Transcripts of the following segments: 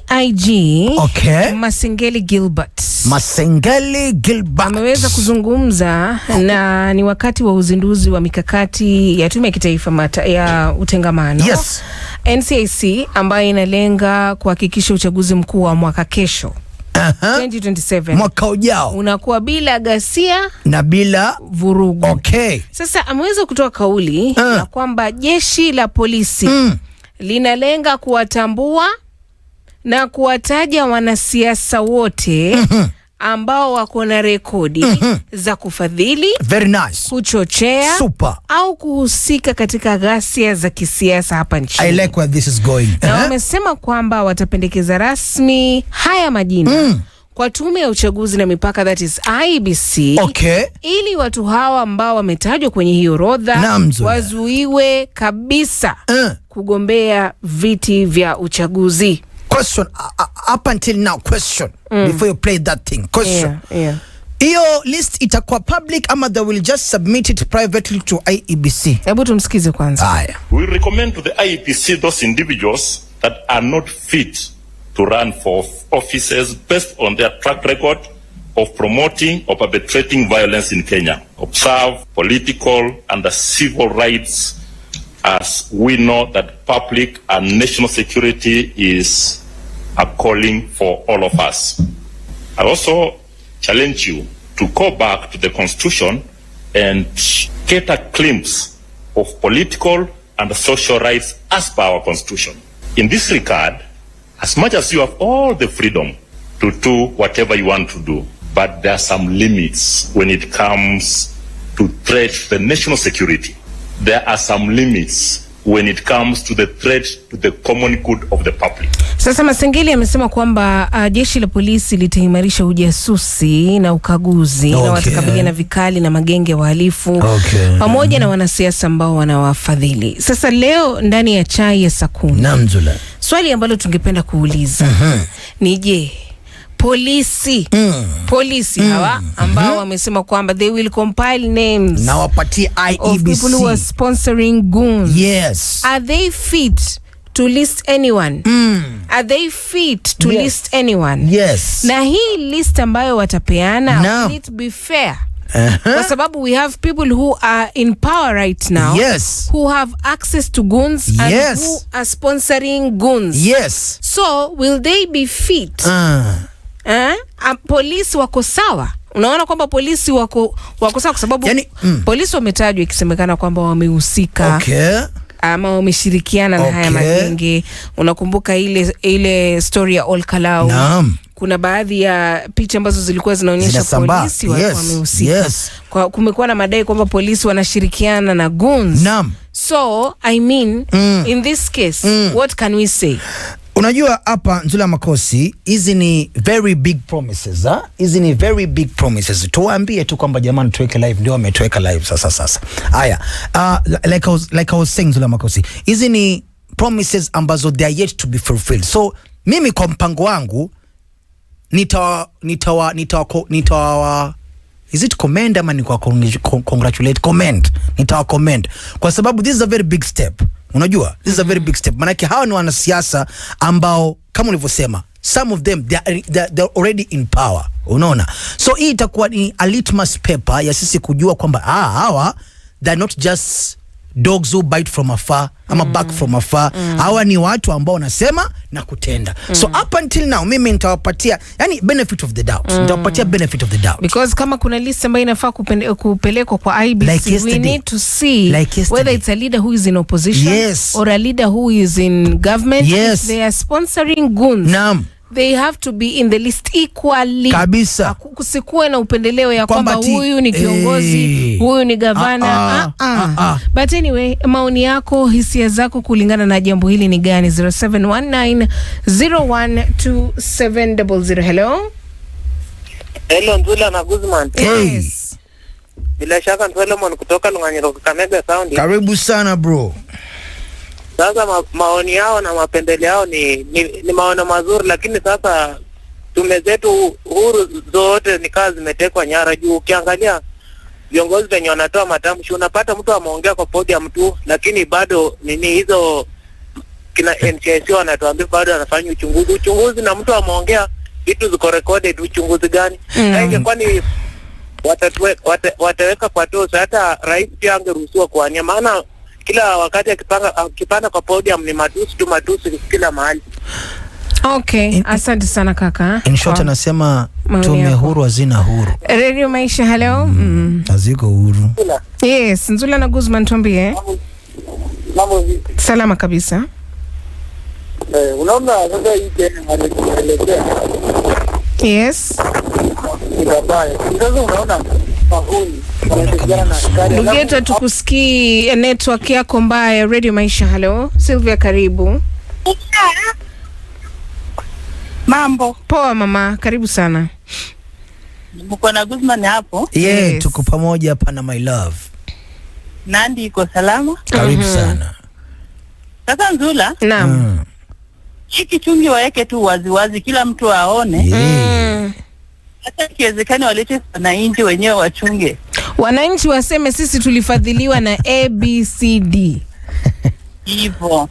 IG Okay. Masengeli Gilbert ameweza kuzungumza na ni wakati wa uzinduzi wa mikakati ya Tume ya Kitaifa ya Utengamano. Yes. NCIC ambayo inalenga kuhakikisha uchaguzi mkuu wa mwaka kesho 2027 mwaka ujao unakuwa bila ghasia na bila vurugu. Okay. Sasa ameweza kutoa kauli na kwamba jeshi la polisi linalenga kuwatambua na kuwataja wanasiasa wote ambao wako na rekodi za kufadhili, very nice, kuchochea, super, au kuhusika katika ghasia za kisiasa hapa nchini. I like where this is going. Na wamesema kwamba watapendekeza rasmi haya majina kwa Tume ya Uchaguzi na Mipaka, that is IEBC. Okay. Ili watu hawa ambao wametajwa kwenye hiyo orodha wazuiwe kabisa kugombea viti vya uchaguzi. Question, up until now, question, before you play that thing, question. Iyo list itakuwa public ama they will just submit it privately to IEBC? Hebu tumsikize kwanza. We recommend to the IEBC those individuals that are not fit to run for offices based on their track record of promoting or perpetrating violence in Kenya. Observe political and civil rights, as we know that public and national security is a calling for all of us. I also challenge you to go back to the Constitution and get a glimpse of political and social rights as per our Constitution. In this regard, as much as you have all the freedom to do whatever you want to do, but there are some limits when it comes to threat to the national security. There are some limits when it comes to the threat to the common good of the public. Sasa Masengeli amesema kwamba jeshi la polisi litaimarisha ujasusi na ukaguzi na watakabiliana vikali na magenge ya wahalifu pamoja na wanasiasa ambao wanawafadhili. Sasa leo ndani ya chai ya saa 10, swali ambalo tungependa kuuliza ni je, polisi hawa ambao wamesema kwamba they will compile names na wapatie IEBC of people who are sponsoring goons. Yes. Are they fit to list anyone? Are they fit to list anyone? Yes. Na hii list ambayo watapeana, will it be fair? Kwa sababu we have people who are in power right now, who have access to goons and who are sponsoring goons. Yes. So will they be fit? Polisi wako sawa. Unaona kwamba polisi wako sawa kwa sababu polisi wametajwa ikisemekana kwamba wamehusika ama wameshirikiana na haya magenge. Unakumbuka ile story ya Olkalau? Kuna baadhi ya picha ambazo zilikuwa zinaonyesha polisi wamehusika. Kumekuwa na madai kwamba polisi wanashirikiana na goons. So I mean, in this case, what can we say? Unajua hapa Nzula Makosi, hizi ni very big promises, hizi ni very big promises. Tuwaambie tu kwamba jamani tuweke live, ndio wametuweka live sasa. Haya, like I was saying Nzula Makosi, hizi ni promises ambazo they are yet to be fulfilled. So mimi kwa mpango wangu nitawa is it commend ama ni kwa congratulate? Commend kwa sababu this is a very big step. Unajua, this is a very big step. Manake hawa ni wanasiasa ambao kama ulivyosema, some of them they're already in power. Unaona? So hii itakuwa ni a litmus paper ya sisi kujua kwamba hawa they're not just dogs who bite from afar ama back from afar. Hawa ni watu ambao wanasema na kutenda. So up until now mimi nitawapatia benefit of the doubt. Nitawapatia benefit of the doubt. Because kama kuna list ambayo inafaa kupelekwa kwa IEBC, we need to see whether it's a leader who is in opposition or a leader who is in government. If they are sponsoring goons, they have to be in the list equally. Kabisa. Kusikuwe na upendeleo ya kwamba huyu ni kiongozi, huyu ni gavana. But anyway, maoni yako, hisia zako kulingana na jambo hili ni gani? 0719012700. Hello? Hello, Nzula na Guzman. Yes. Bila shaka Ntwelemon kutoka Lunganyiro Kakamega Sound. Karibu sana bro. Sasa maoni yao na mapendeleo yao ni maono mazuri, lakini sasa tume zetu huru zote ni kazi zimetekwa nyara juu. Ukiangalia viongozi wenye wanatoa matamshi, unapata mtu ameongea kwa podium tu, lakini bado hizo kina NCIC wanatuambia bado anafanya uchunguzi na mtu ameongea vitu ziko recorded, uchunguzi gani? Ingekuwa ni wataweka kwa tosa, hata rais pia angeruhusiwa kuania, maana kila wakati akipanda kwa podium ni matusi kila mahali. Okay, asante sana kaka. In short anasema tume huru hazina huru. Radio Maisha, hello. Haziko huru. Yes, Nzula na Guzman tuambie. Mambo vipi? Salama kabisa. Unaona sasa hii tena anaelekea. Yes. Mbaya. Sasa unaona mahuni wanatokana na askari. Ndugu tukusikii, network yako mbaya. Radio Maisha, hello. Sylvia karibu. Mambo. Poa mama, karibu sana. Mko na Guzman hapo? Yes. Tuko pamoja hapa na my love. Nandi iko salama? Karibu sana. Sasa Nzula? Naam. Hiki chungi waeke tu waziwazi kila mtu aone. Hata kiwezekani walete wananchi wenyewe wachunge. Wananchi waseme sisi tulifadhiliwa na ABCD. Hivyo.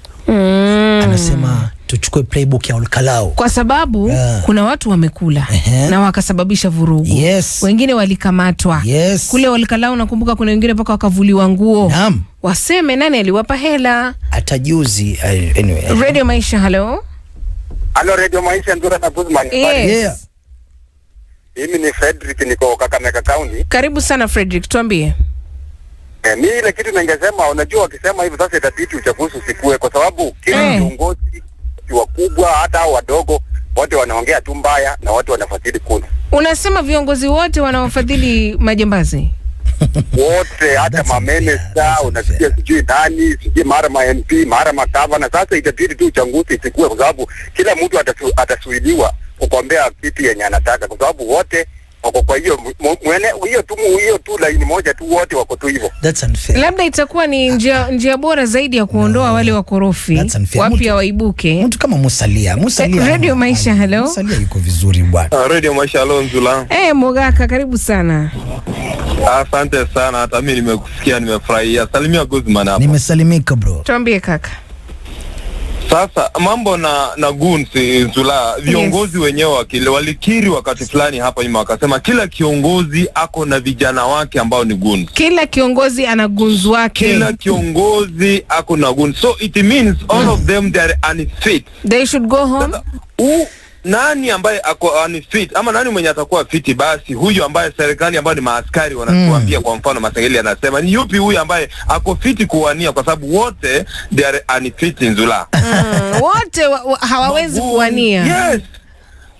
Anasema tuchukue playbook ya Olkalao. Kwa sababu kuna watu wamekula na wakasababisha vurugu. Yes. Wengine walikamatwa. Yes. Kule Olkalao nakumbuka kuna wengine paka wakavuliwa nguo. Naam. Waseme nani aliwapa hela. Atajuzi anyway. Radio Maisha, hello. Hello Radio Maisha, Nzura na Guzman. Yes. Yeah. Mimi ni Frederick, niko Kakamega County. Karibu sana Frederick, tuambie. Mimi ile kitu ningesema, unajua wakisema hivi sasa itabidi uchaguzi usikue, kwa sababu kila viongozi wakubwa hata wadogo wote wanaongea tu mbaya na watu wanafadhili kula. Unasema viongozi wote wanaofadhili majambazi? Wote hata mamenesa unasikia sijui nani, sijui mara ma MP, mara magavana. Sasa itabidi tu uchaguzi isikue, kwa sababu kila mtu atasuiliwa kugombea kitu yenye anataka, kwa sababu wote wako kwa hiyo hiyo tu line moja tu, wote wako tu hivyo. That's unfair. Labda itakuwa ni njia bora zaidi ya kuondoa wale wakorofi wapya waibuke. Mtu kama Musalia. Radio Maisha, hello. Musalia yuko vizuri bwana. Radio Maisha, hello Nzula. Mogaka karibu sana. Asante sana, hata mimi nimekusikia, nimefurahia. Salimia Guzman hapa. Nimesalimika bro. Tuambie kaka. Sasa mambo na goons Nzula, viongozi wenyewe walikiri wakati fulani hapa nyuma, wakasema kila kiongozi ako na vijana wake ambao ni goons. Kila kiongozi ana goons wake. Kila kiongozi ako na goons. So it means all of them they are unfit. They should go home. Nani ambaye ako unfit ama nani mwenye atakuwa fiti? Basi huyu ambaye serikali ambayo ni maaskari wanatuambia, kwa mfano Masengeli anasema ni yupi huyu ambaye ako fiti kuwania, kwa sababu wote they are unfit Nzula. Wote hawawezi kuwania. Yes.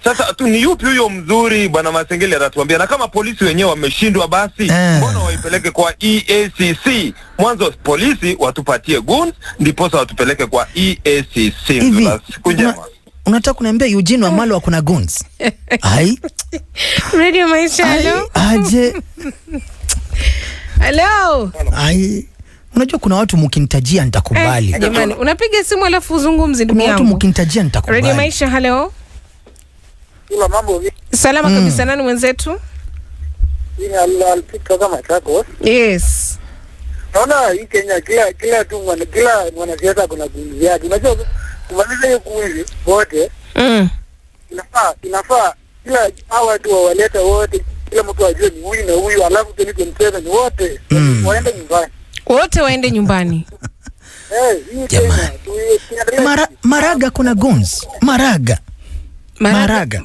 Sasa tu ni yupi huyo mzuri? Bwana Masengeli atatuambia. Na kama polisi wenyewe wameshindwa, basi mbona waipeleke kwa EACC? Mwanzo polisi watupatie goons ndipo sasa watupeleke kwa EACC. Nzula, siku njema. Unataka kuniambia Eugene Wamalwa kuna goons? Hai. Radio Maisha, hello. Aje. Hello. Ai. Unajua kuna watu mkinitajia nitakubali. Jamani, unapiga simu alafu uzungumzi ndugu yangu. Kuna watu mkinitajia nitakubali. Radio Maisha, hello. Kila mambo vipi? Salama kabisa, nani mwenzetu? Mimi alipita kama chako. Yes. Naona hii Kenya kila mwanasiasa kuna kundi yake. Unajua kumaliza hiyo kundi wote. Inafaa kila hawa watu wawaleta wote, kila mtu ajue ni huyu na huyu, alafu 2027 wote waende nyumbani. Wote waende nyumbani. Hii Kenya Maraga kuna goons.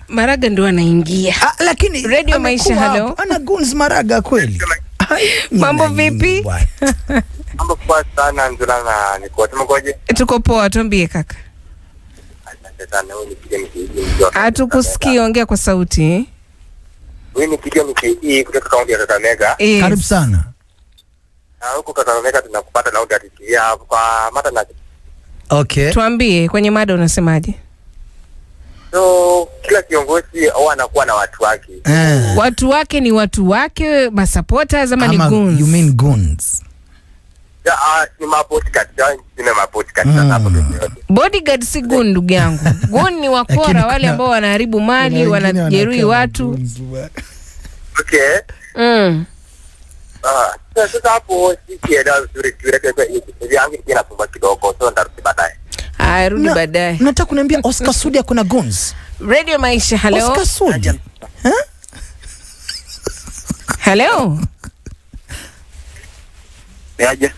Maraga ndio anaingia. Lakini Radio Maisha, hello. Ana goons Maraga kweli. Mambo vipi? Mambo poa sana Nzula, na niko tumekoje? Tuko poa, tuambie kaka. Asante sana, wewe nipige mkii. Hatukusikii, ongea kwa sauti. Wewe nipige mkii kutoka kaunti ya Kakamega. Karibu sana. Huko Kakamega tunakupata na utatikia hapo kwa mata na. Okay. Tuambie kwenye mada unasemaje? So kila kiongozi au anakuwa na watu wake. Watu wake ni watu wake, supporters ama ni goons? You mean goons? Ni mabodyguard, ni mabodyguard sana hapo yote. Bodyguard si goon ndugu yangu. Goon ni wakora, wale ambao wanaharibu mali, wanajeruhi watu. Okay. Sasa hapo sisi ndio zuri kwa hiyo yangu inafumba kidogo, so ndarudi baadaye. Rudi baadaye. Nataka kuniambia Oscar Sudi akona guns. Radio Maisha, hello. Oscar Sudi. Hello. Yaje.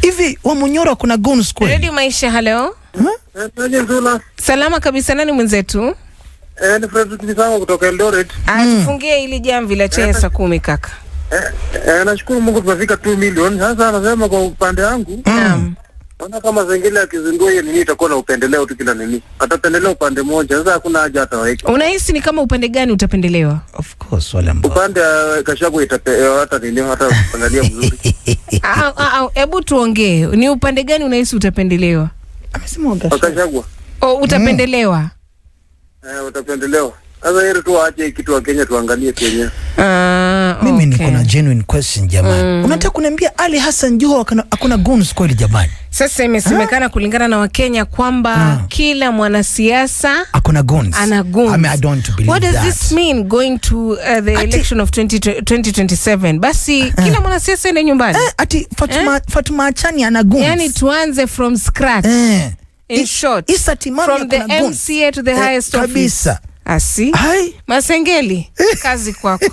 Hivi wa Munyoro kuna guns kweli? Radio Maisha, hello. Nzula. Salama kabisa, nani mwenzetu? Ni Fredrick Misango kutoka Eldoret. Tufungie ili jamvi la saa 10 kaka. Nashukuru Mungu tumefika 2 million. Sasa anasema kwa upande wangu. Naona kama zingine akizindua hiyo nini itakuwa na upendeleo tu kila nini. Atapendelea upande mmoja. Sasa hakuna haja hata waiki. Unahisi ni kama upande gani utapendelewa? Of course wale ambao. Upande Gachagua hata nini hata kuangalia vizuri. Hebu tuongee. Ni upande gani unahisi utapendelewa? Amesema Gachagua. Utapendelewa. Utapendelewa. Sasa hili tu aache kitu wa Kenya tuangalie Kenya. Mimi niko na genuine question jamani. Unataka kuniambia Ali Hassan Joho hakuna guns kweli jamani? Sasa imesemekana kulingana na Wakenya kwamba kila mwanasiasa hakuna guns. Ana guns. I mean, I don't believe What does that. this mean going to the election of 2027? Basi kila mwanasiasa ende nyumbani. Ati Fatuma Achani ana guns. Yani tuanze from scratch. In short, from the MCA to the highest office. Kabisa. Masengeli, kazi kwako.